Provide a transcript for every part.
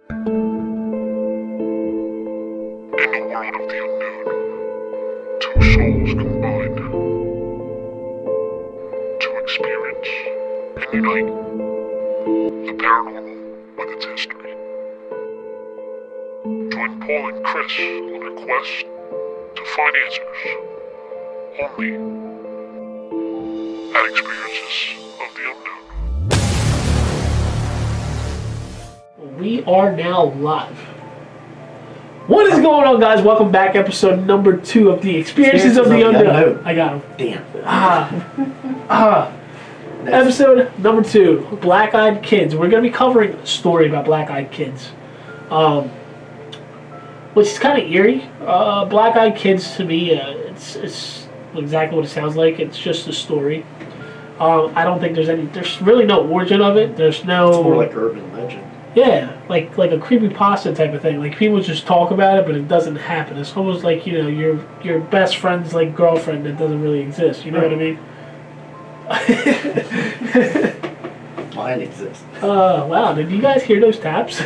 In the world of the unknown, two souls combine to experience and unite the paranormal with its history. Join Paul and Chris on a quest to find answers only at Experiences of the Unknown. We are now live. What is going on, guys? Welcome back, episode number 2 of the Experiences of the Unknown. I got him. Damn. Episode number 2, Black-Eyed Kids. We're going to be covering a story about Black-Eyed Kids, which is kind of eerie. Black-Eyed Kids, to me, it's exactly what it sounds like. It's just a story. I don't think there's really no origin of it. There's no... It's more like urban legend. Yeah, like a creepypasta type of thing. Like, people just talk about it, but it doesn't happen. It's almost like, you know, your best friend's like girlfriend that doesn't really exist. You know what I mean? Mine exists. Wow. Did you guys hear those taps?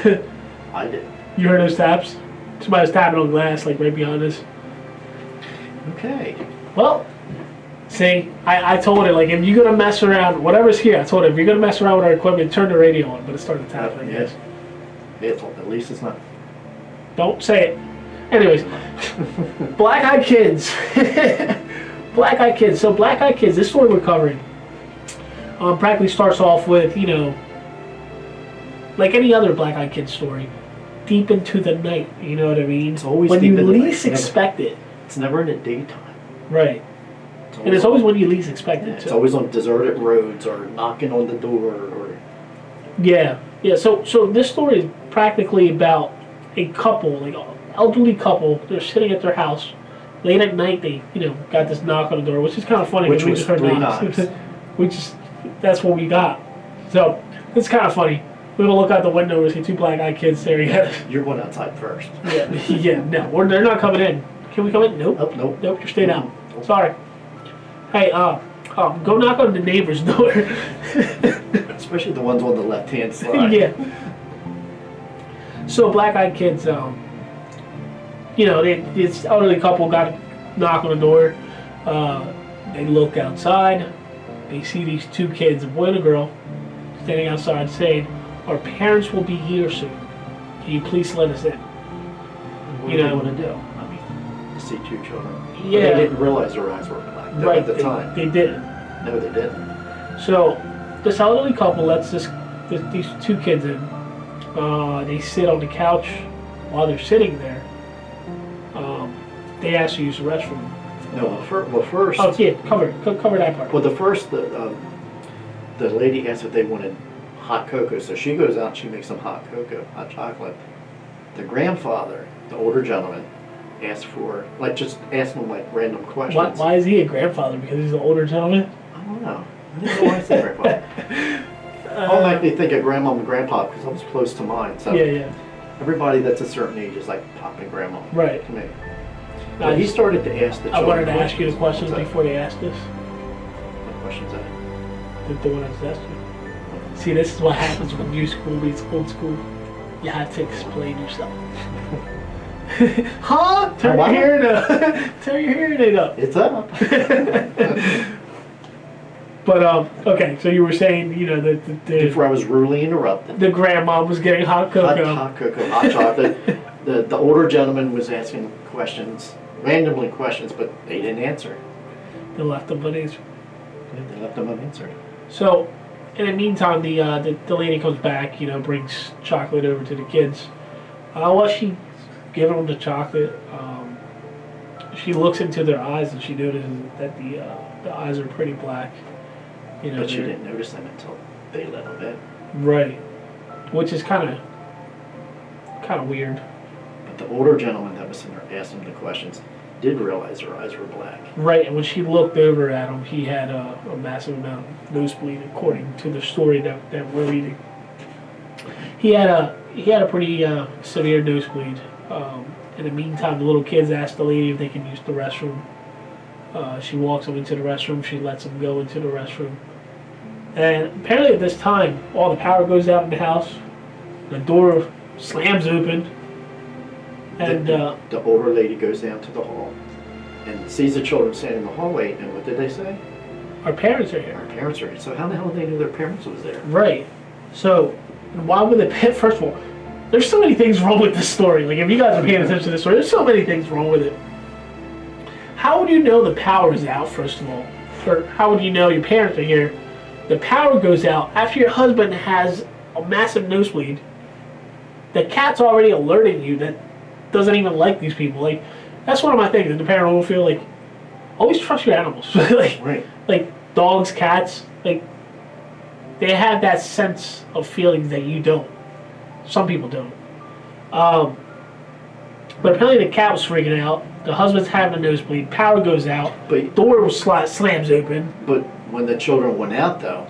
I did. You heard those taps? Somebody was tapping on glass, like right behind us. Okay. Well, see, I told it, like, if you're gonna mess around, whatever's here, I told it, if you're gonna mess around with our equipment, turn the radio on, but it started tapping, I guess. At least it's not. Don't say it. Anyways, Black-Eyed Kids. Black-Eyed Kids. So, Black-Eyed Kids, this story we're covering, practically starts off with, you know, like any other Black-Eyed Kids story, deep into the night, you know what I mean? It's always when deep you in the night. least expect it. It's never in the daytime. Right. And it's always when you least expect it. It's always on deserted roads or knocking on the door or. Yeah. So this story is practically about a couple, like an elderly couple. They're sitting at their house late at night. They, you know, got this knock on the door, which is kind of funny. Which we was just heard 3 knocks. knocks. That's what we got. So it's kind of funny. We're gonna look out the window and see 2 Black-Eyed Kids staring at us. You're going outside first. Yeah. No, they're not coming in. Can we come in? Nope. Nope. Nope. You're staying out. Nope. Sorry. Hey, go knock on the neighbor's door. Especially the ones on the left-hand side. Yeah. So Black-Eyed Kids, you know, this elderly couple got a knock on the door. They look outside. They see these 2 kids, a boy and a girl, standing outside saying, "Our parents will be here soon. Can you please let us in?" What do they want to do? I mean, to see 2 children. Yeah. But they didn't realize their eyes were black Right. at the time. They didn't. No, they didn't. So this elderly couple lets these 2 kids in. They sit on the couch. While they're sitting there, they ask to use the restroom. No, well, first. Oh yeah, cover that part. Well, the lady asked if they wanted hot cocoa, so she goes out and she makes some hot cocoa, hot chocolate. The grandfather, the older gentleman, asked for, like, just asking them, like, random questions. Why is he a grandfather? Because he's an older gentleman? I don't know. I don't know why I said grandfather. I'll make me think of grandma and grandpa because I was close to mine. So Yeah. everybody that's a certain age is like pop and grandma Right. to me. Now, he started to ask the I children. wanted to ask you the questions before they asked this. What questions are The one I just asked you. See, this is what happens when new school meets old school. You have to explain yourself. Huh? Turn your hearing up. Turn your hearing aid up. It's up. But okay, so you were saying, you know, that Before I was rudely interrupted. the grandma was getting hot cocoa. Hot cocoa, hot chocolate. The older gentleman was asking questions, randomly questions, but they didn't answer. They left them unanswered. They left them unanswered. So, in the meantime, the lady comes back, you know, brings chocolate over to the kids. While she's giving them the chocolate, she looks into their eyes and she notices that the eyes are pretty black. You know, But she didn't notice them until they let them in. Right, which is kind of weird. But the older gentleman that was in there asking them the questions did realize their eyes were black. Right, and when she looked over at him, he had a massive amount of nosebleed, according to the story that we're reading. He had a pretty severe nosebleed. In the meantime, the little kids asked the lady if they can use the restroom. She walks them into the restroom. She lets them go into the restroom. And apparently at this time, all the power goes out in the house. The door slams open, and The older lady goes down to the hall and sees the children standing in the hallway, and what did they say? our parents are Our here. parents are here. So how the hell did they know their parents was there? Right. So, why would they pay? First of all, there's so many things wrong with this story. Like, if you guys are paying attention to this story, there's so many things wrong with it. How would you know the power is out, first of all? Or how would you know your parents are here? The power goes out after your husband has a massive nosebleed. The cat's already alerting you that doesn't even like these people. Like, that's one of my things in the paranormal field. Like, always trust your animals. Right. Like dogs, cats. Like, they have that sense of feelings that you don't. Some people don't. But apparently the cat was freaking out. The husband's having a nosebleed. Power goes out. But Door was slams open. but when the children went out though,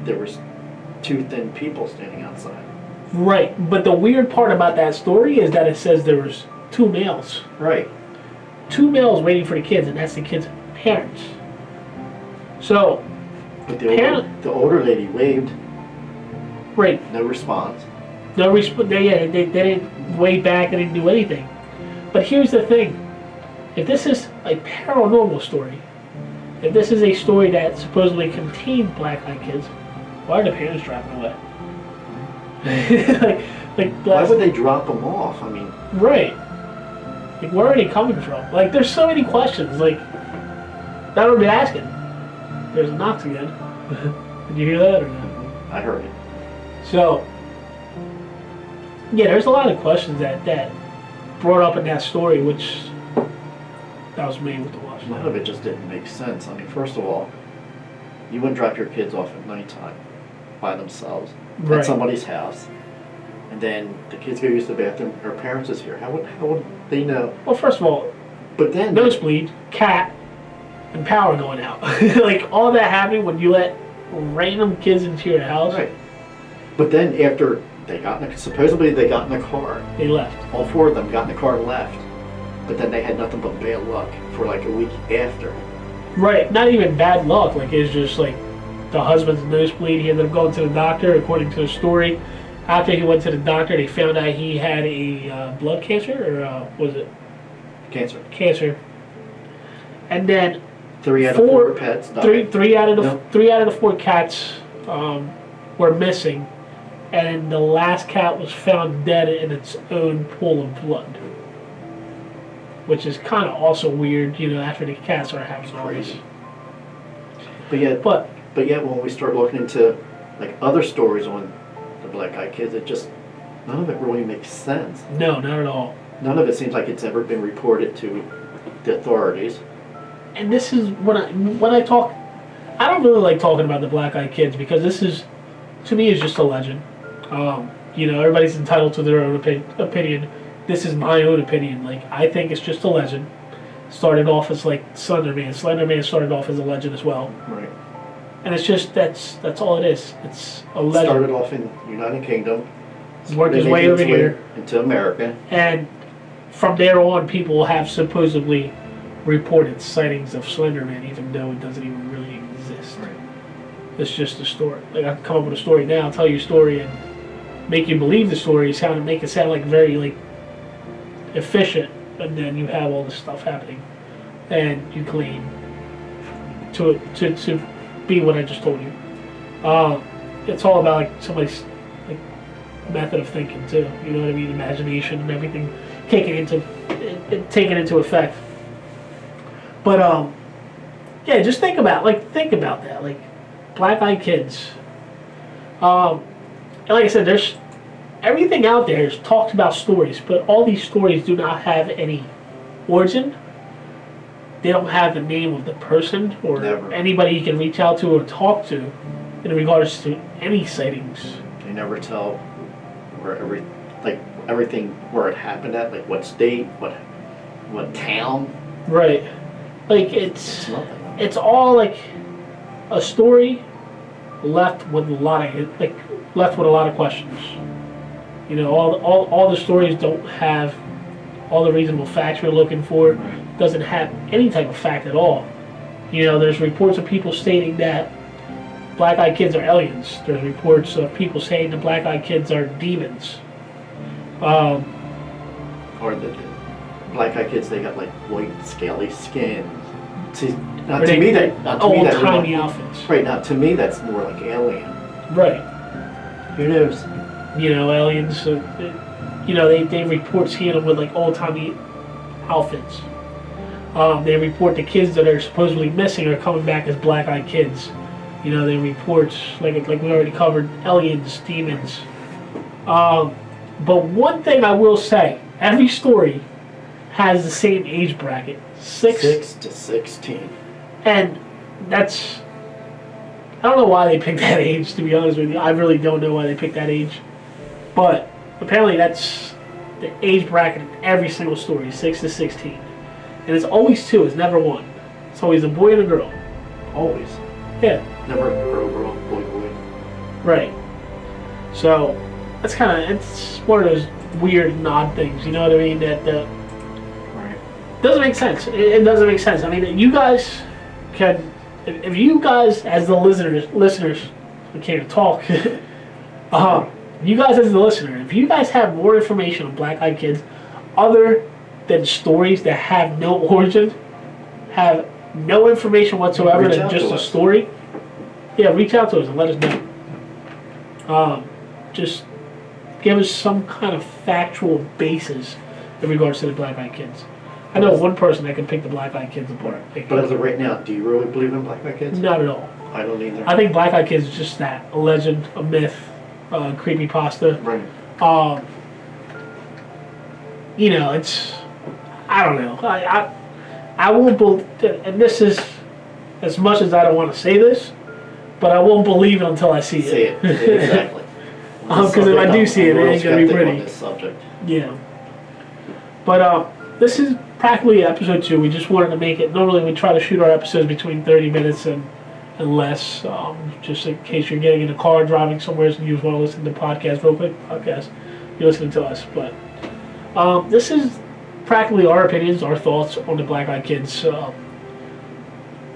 there was two thin people standing outside. Right. But the weird part about that story is that it says there was two males. Right. Two males waiting for the kids, and that's the kids' parents. So, But the older lady waved, right. no response. No they didn't wait back. They didn't do anything. But here's the thing: if this is a paranormal story, if this is a story that supposedly contained black-eyed kids, why are the parents driving away? Why would they drop them off? I mean, right? Like, where are they coming from? Like, there's so many questions. Like, that would be asking. There's knocks again. Did you hear that or not? I heard it. So, yeah, there's a lot of questions that brought up in that story, which that was me with the watch. A lot of it just didn't make sense. I mean, first of all, you wouldn't drop your kids off at nighttime by themselves Right. at somebody's house, and then the kids go use the bathroom. Her parents is here. How would they know? Well, first of all, But then nosebleed, cat, and power going out. Like, all that happening when you let random kids into your house, right. But then after supposedly they got in the car. they left. All four of them got in the car and left. But then they had nothing but bad luck for like a week after. Right, not even bad luck. Like, it's just like the husband's nosebleed. He ended up going to the doctor, according to the story. After he went to the doctor, they found out he had a blood cancer, or was it Cancer. cancer? And then 3 out of 4 pets died. three out of the No. 4 cats were missing, and the last cat was found dead in its own pool of blood, which is kind of also weird, you know, after the cats are having all this. Crazy. But yet when we start looking into like other stories on the black-eyed kids, it just none of it really makes sense. No, not at all. None of it seems like it's ever been reported to the authorities. And this is when I talk, I don't really like talking about the black-eyed kids because this is, to me, is just a legend. You know, everybody's entitled to their own opinion. This is my own opinion. Like, I think it's just a legend. Started off as like Slenderman. Slenderman started off as a legend as well. Right. And it's just that's all it is. It's a legend. Started off in United Kingdom. Worked his way over here, into America. and from there on, people have supposedly reported sightings of Slenderman, even though it doesn't even really exist. Right. It's just a story. Like, I can come up with a story now, tell you a story, and make you believe the story, make it sound like very like efficient, and then you have all this stuff happening, and you claim to be what I just told you. It's all about like somebody's like method of thinking too. You know what I mean? Imagination and everything taken into effect. But yeah, just think about that. Like, black-eyed kids. And like I said, there's everything out there is talks about stories, but all these stories do not have any origin. They don't have the name of the person or Never. anybody you can reach out to or talk to in regards to any sightings. They never tell where everything where it happened at, like what state, what town. Right. Like, It's nothing. it's all like a story left with a lot of questions. You know, all the stories don't have all the reasonable facts you're looking for. Doesn't have any type of fact at all. You know, there's reports of people stating that black-eyed kids are aliens. There's reports of people saying the black-eyed kids are demons. Or the black-eyed kids, they got like white, scaly skin. See, now Or to they- me that old that timey outfits. right now to me that's more like Alien. Right. Who knows? You know, aliens. You know, they report seeing them with like old timey outfits. They report the kids that are supposedly missing are coming back as black-eyed kids. You know, they report like we already covered, aliens, demons. But one thing I will say, every story has the same age bracket, 6 to 16. and that's, I don't know why they picked that age, to be honest with you. I really don't know why they picked that age. But apparently that's the age bracket in every single story, 6 to 16. And it's always 2, it's never 1. It's always a boy and a girl. Always. Yeah, Never girl, boy, boy. right. So, that's kind of, it's one of those weird and odd things, you know what I mean? That Right. doesn't make sense. It doesn't make sense. I mean, you guys can, if you guys as the listeners, I can't even talk. You guys as the listener, if you guys have more information on black-eyed kids, other than stories that have no origin, have no information whatsoever Reach than out just to a us. story, yeah, reach out to us and let us know. Just give us some kind of factual basis in regards to the black-eyed kids. I know one person that can pick the black-eyed kids apart. Like, But as of right now, do you really believe in black-eyed kids? not at all. I don't either. I think black-eyed kids is just that, a legend, a myth, creepypasta. Right. You know, it's, I don't know. I won't believe, and this is, as much as I don't want to say this, but I won't believe it until I see it. Say it. Exactly. 'Cause if I do see it, it ain't gonna be pretty. On this subject. Yeah. But this is practically episode 2. We just wanted to make it. Normally we try to shoot our episodes between 30 minutes and less, just in case you're getting in a car driving somewhere and you just want to listen to podcast, real quick podcast. You're listening to us. But this is practically our opinions, our thoughts on the black-eyed kids.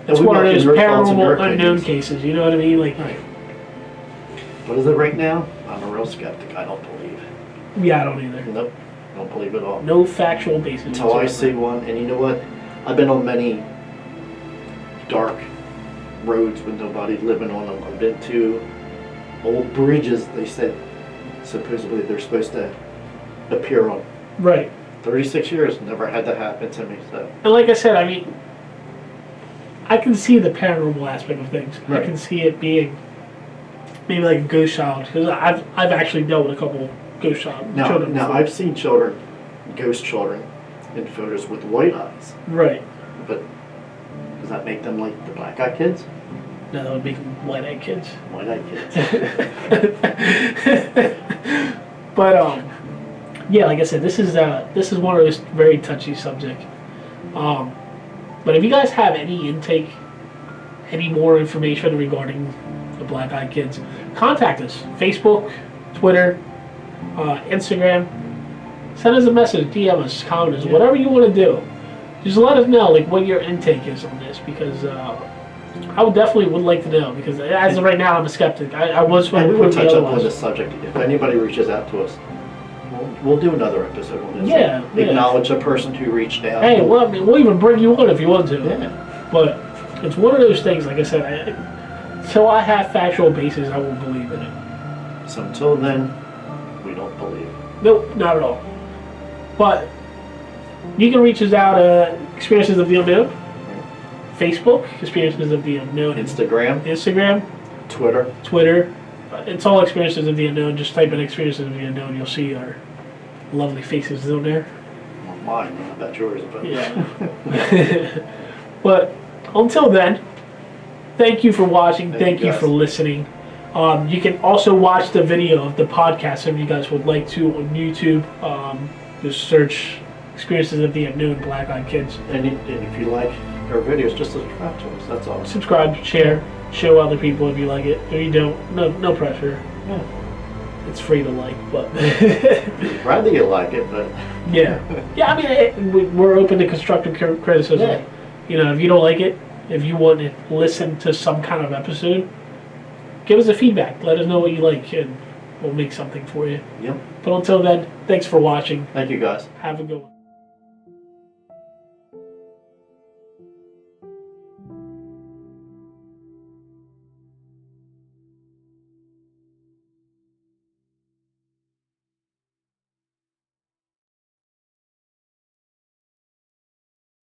It's we one of welcome those your thoughts and your paranormal unknown opinions. cases. You know what I mean? Like, Right. What is it right now? I'm a real skeptic. I don't believe. yeah, I don't either. Nope. Don't believe at all. No factual basis. Until I whatsoever. see one, and you know what? I've been on many dark roads with nobody living on them. I've been to old bridges they said supposedly they're supposed to appear on. Right. 36 years, never had that happen to me, so. And like I said, I mean, I can see the paranormal aspect of things. I Right. can see it being maybe like a ghost child, because I've actually dealt with a couple ghost children. Now before. I've seen children, ghost children, in photos with white eyes, Right. but does that make them like the black-eyed kids? No, that would make them white-eyed kids. White-eyed kids. But yeah, like I said, this is one of those very touchy subject. But if you guys have any intake, any more information regarding the black-eyed kids, contact us. Facebook, Twitter, Instagram. Send us a message, DM us, comment us, Yeah. whatever you want to do. Just let us know like what your intake is on this, because I would definitely like to know, because as of right now I'm a skeptic. I was when And we we would touch up on otherwise. this subject. If anybody reaches out to us, we'll do another episode on this. Yeah, yeah. Acknowledge a person who reached out. Hey, well, I mean, we'll even bring you on if you want to. Yeah. But it's one of those things, like I said, until I have factual basis, I won't believe in it. So until then, we don't believe. Nope, not at all. But you can reach us out, Experiences of the Unknown. Facebook, Experiences of the Unknown. Instagram, Instagram, Twitter. Twitter. It's all Experiences of the Unknown. Just type in Experiences of the Unknown. You'll see our lovely faces on there. Well, mine, not about yours, but Yeah. But until then, thank you for watching. Thank you guys. for listening. You can also watch the video of the podcast if you guys would like to on YouTube. Just search Experiences of the Unknown Black-Eyed Kids. and if you like our videos, just subscribe to us. That's all. Subscribe, share, show other people if you like it. If you don't, no pressure. Yeah. It's free to like, but Rather you like it, but yeah. Yeah, I mean, we're open to constructive criticism. Yeah. You know, if you don't like it, if you want to listen to some kind of episode, give us a feedback. Let us know what you like, and we'll make something for you. Yep. But until then, thanks for watching. Thank you, guys. Have a good one.